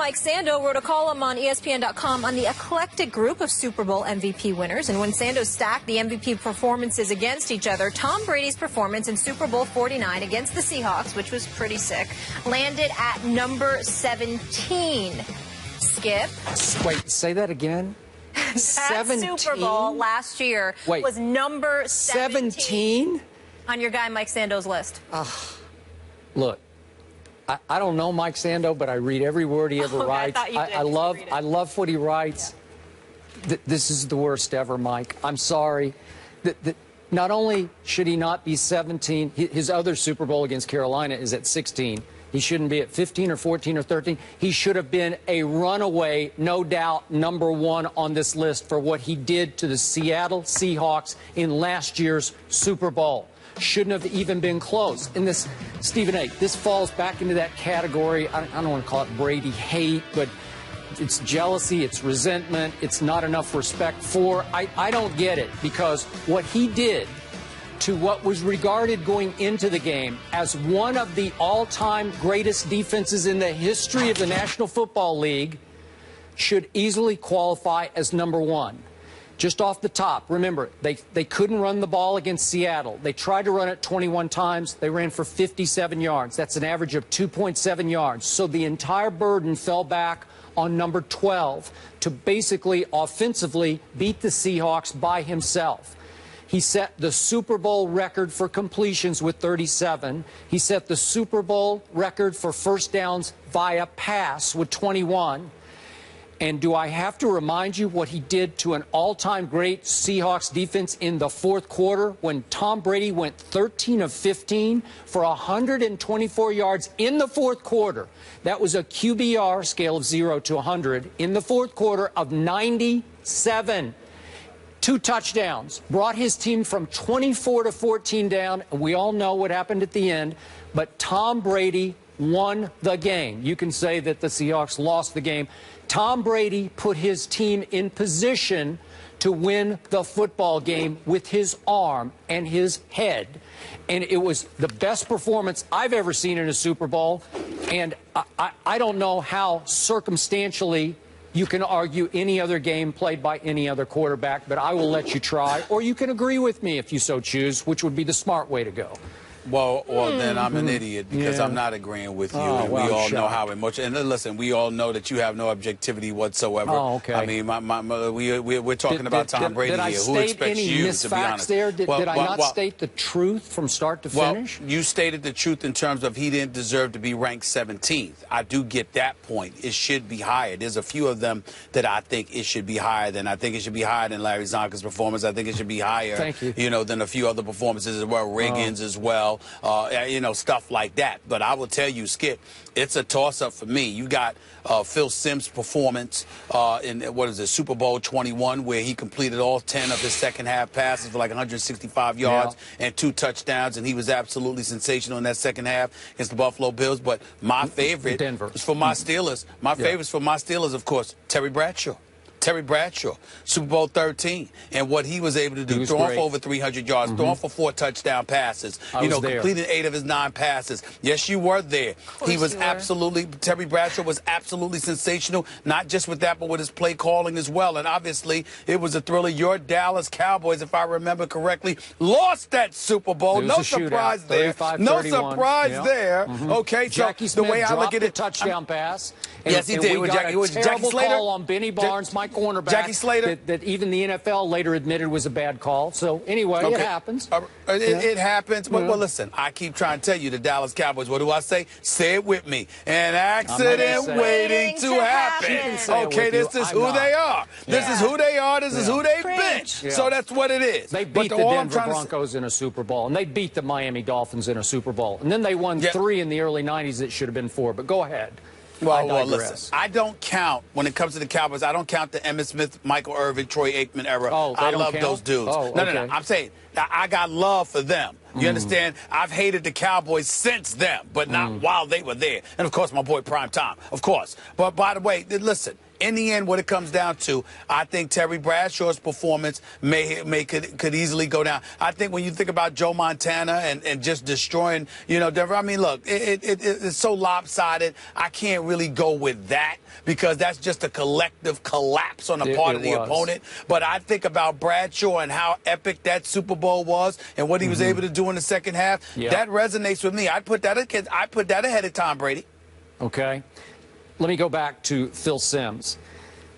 Mike Sando wrote a column on ESPN.com on the eclectic group of Super Bowl MVP winners. And when Sando stacked the MVP performances against each other, Tom Brady's performance in Super Bowl 49 against the Seahawks, which was pretty sick, landed at number 17. Skip. Wait, say that again? That 17? Super Bowl last year was number 17 on your guy Mike Sando's list. Look, I don't know Mike Sando, but I read every word he ever writes. I love what he writes. This is the worst ever, Mike. I'm sorry. Not only should he not be 17, his other Super Bowl against Carolina is at 16. He shouldn't be at 15 or 14 or 13. He should have been a runaway, no doubt, #1 on this list for what he did to the Seattle Seahawks in last year's Super Bowl. Shouldn't have even been close. And this, Stephen A., this falls back into that category. I don't want to call it Brady hate, but it's jealousy, it's resentment, it's not enough respect for. I don't get it, because what he did to what was regarded going into the game as one of the all-time greatest defenses in the history of the National Football League should easily qualify as #1. Just off the top, remember, they couldn't run the ball against Seattle. They tried to run it 21 times. They ran for 57 yards. That's an average of 2.7 yards. So the entire burden fell back on number 12 to basically offensively beat the Seahawks by himself. He set the Super Bowl record for completions with 37. He set the Super Bowl record for first downs via pass with 21. And do I have to remind you what he did to an all-time great Seahawks defense in the fourth quarter when Tom Brady went 13 of 15 for 124 yards in the fourth quarter? That was a QBR, scale of 0 to 100, in the fourth quarter of 97. 2 touchdowns, brought his team from 24 to 14 down. We all know what happened at the end, but Tom Brady won the game. You can say that the Seahawks lost the game. Tom Brady put his team in position to win the football game with his arm and his head. And it was the best performance I've ever seen in a Super Bowl. And I don't know how circumstantially you can argue any other game played by any other quarterback, but I will let you try. Or you can agree with me if you so choose, which would be the smart way to go. Well, then I'm an idiot, because I'm not agreeing with you. And we all know how emotional. And listen, we all know that you have no objectivity whatsoever. Oh, okay. I mean, we're talking about Tom Brady here. Who expects you to be honest? There? Did I not state the truth from start to finish? Well, you stated the truth in terms of he didn't deserve to be ranked 17th. I do get that point. It should be higher. There's a few of them that I think it should be higher than. I think it should be higher than Larry Zonka's performance. I think it should be higher, Thank you. Than a few other performances as well. Riggins as well. Stuff like that. But I will tell you, Skip, it's a toss-up for me. You got Phil Simms' performance in, Super Bowl 21, where he completed all 10 of his second-half passes for like 165 yards and 2 touchdowns, and he was absolutely sensational in that second half against the Buffalo Bills. But my favorite is for my Steelers. My favorites for my Steelers, of course, Terry Bradshaw. Terry Bradshaw, Super Bowl 13, and what he was able to do, throwing for over 300 yards, throwing for 4 touchdown passes, completing 8 of his 9 passes. Yes, you were there. He was Terry Bradshaw was absolutely sensational, not just with that, but with his play calling as well. And obviously, it was a thriller. Your Dallas Cowboys, if I remember correctly, lost that Super Bowl. No surprise there. No surprise there. Okay, Jackie so the way I look at it, touchdown pass. Yes, he did. It was Jackie Slater call on Benny Barnes, my cornerback. Jackie Slater. That even the NFL later admitted was a bad call. So anyway, it happens. It happens. But well, listen, I keep trying to tell you, the Dallas Cowboys. What do I say? Say it with me. An accident waiting to happen. Okay, this is who they are. This is who they are. This is who they've been. So that's what it is. They beat the Denver Broncos in a Super Bowl, and they beat the Miami Dolphins in a Super Bowl, and then they won 3 in the early '90s that should have been 4. But go ahead. Well, listen, I don't count, when it comes to the Cowboys, I don't count the Emmitt Smith, Michael Irvin, Troy Aikman era. I love those dudes. No. I'm saying I got love for them. You understand? I've hated the Cowboys since them, but not while they were there. And, of course, my boy Prime Time, of course. But, by the way, listen, in the end, what it comes down to, I think Terry Bradshaw's performance could easily go down. I think when you think about Joe Montana and just destroying, Denver, I mean, look, it's so lopsided. I can't really go with that because that's just a collective collapse on the part of the opponent. But I think about Bradshaw and how epic that Super Bowl was and what he was able to do in the second half. That resonates with me. I put that ahead of Tom Brady. Okay. Let me go back to Phil Simms.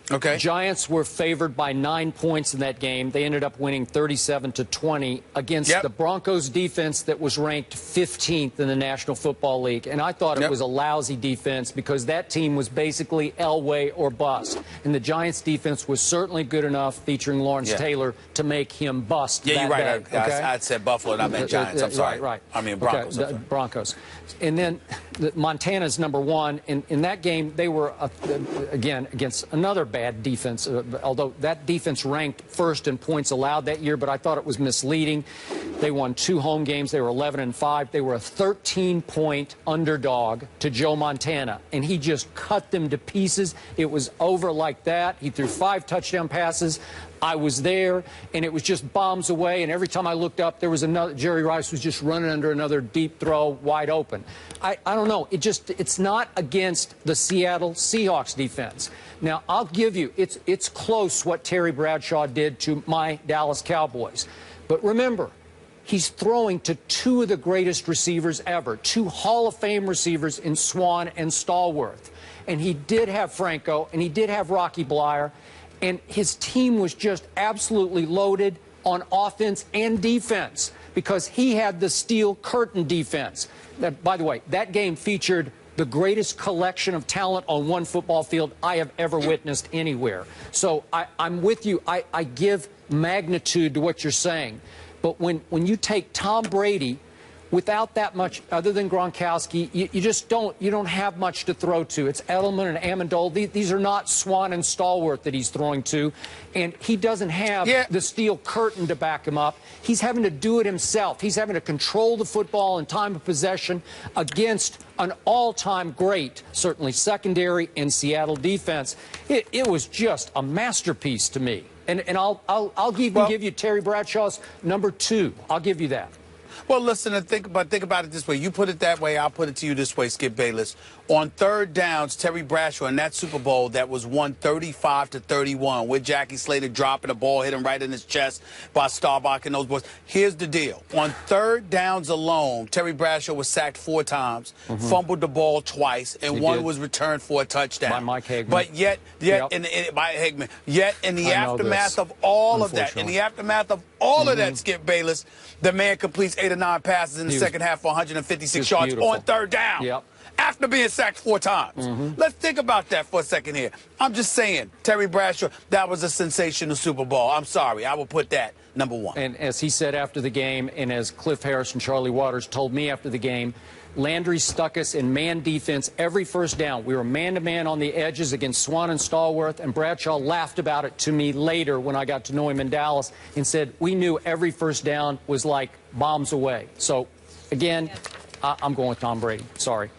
Okay. Giants were favored by 9 points in that game. They ended up winning 37-20 against the Broncos defense that was ranked 15th in the National Football League. And I thought it was a lousy defense because that team was basically Elway or bust. And the Giants defense was certainly good enough, featuring Lawrence Taylor, to make him bust. Yeah, you're right. Okay? I said Buffalo and I meant Giants. I'm sorry. Right. I mean Broncos. Okay. Broncos. And then Montana's #1. In that game, they were, again, against another bad defense, although that defense ranked first in points allowed that year, but I thought it was misleading. They won 2 home games. They were 11-5. They were a 13-point underdog to Joe Montana, and he just cut them to pieces. It was over like that. He threw 5 touchdown passes. I was there, and it was just bombs away, and every time I looked up, there was another. Jerry Rice was just running under another deep throw, wide open. I don't know. It's not against the Seattle Seahawks defense. Now, I'll give you, it's close what Terry Bradshaw did to my Dallas Cowboys. But remember, he's throwing to 2 of the greatest receivers ever, 2 Hall of Fame receivers in Swan and Stallworth. And he did have Franco, and he did have Rocky Bleier. And his team was just absolutely loaded on offense and defense because he had the steel curtain defense. By the way, that game featured the greatest collection of talent on one football field I have ever witnessed anywhere. So I'm with you. I give magnitude to what you're saying. But when you take Tom Brady, without that much, other than Gronkowski, you don't have much to throw to. It's Edelman and Amendola. These are not Swan and Stallworth that he's throwing to, and he doesn't have the steel curtain to back him up. He's having to do it himself. He's having to control the football in time of possession against an all-time great, certainly secondary and Seattle defense. It was just a masterpiece to me, and I'll even give you Terry Bradshaw's #2. I'll give you that. Well, listen, and think about it this way. You put it that way, I'll put it to you this way, Skip Bayless. On 3rd downs, Terry Bradshaw in that Super Bowl that was won 35-31 with Jackie Slater dropping the ball, hit him right in his chest by Staubach and those boys. Here's the deal. On 3rd downs alone, Terry Bradshaw was sacked 4 times, fumbled the ball twice, and one was returned for a touchdown. By Mike Hagman. But yet by Hagman. Yet in the aftermath of all of that, of that, Skip Bayless, the man completes 8 or 9 passes in the second half for 156 yards on 3rd down. After being sacked 4 times. Let's think about that for a second here. I'm just saying, Terry Bradshaw, that was a sensational Super Bowl. I'm sorry. I will put that #1. And as he said after the game, and as Cliff Harris and Charlie Waters told me after the game, Landry stuck us in man defense every first down. We were man-to-man on the edges against Swan and Stallworth, and Bradshaw laughed about it to me later when I got to know him in Dallas and said, we knew every first down was like bombs away. So, again, I'm going with Tom Brady. Sorry.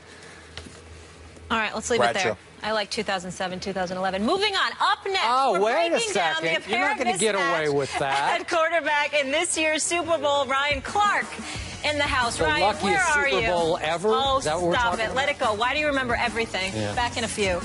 All right, let's leave it there. I like 2007, 2011. Moving on. Up next, we're breaking down the apparent You're not going to get away with that. At quarterback in this year's Super Bowl, Ryan Clark in the house. Ryan, where are you? Super Bowl ever? Oh, Is that what we're stop talking it. about? Let it go. Why do you remember everything? Yeah. Back in a few.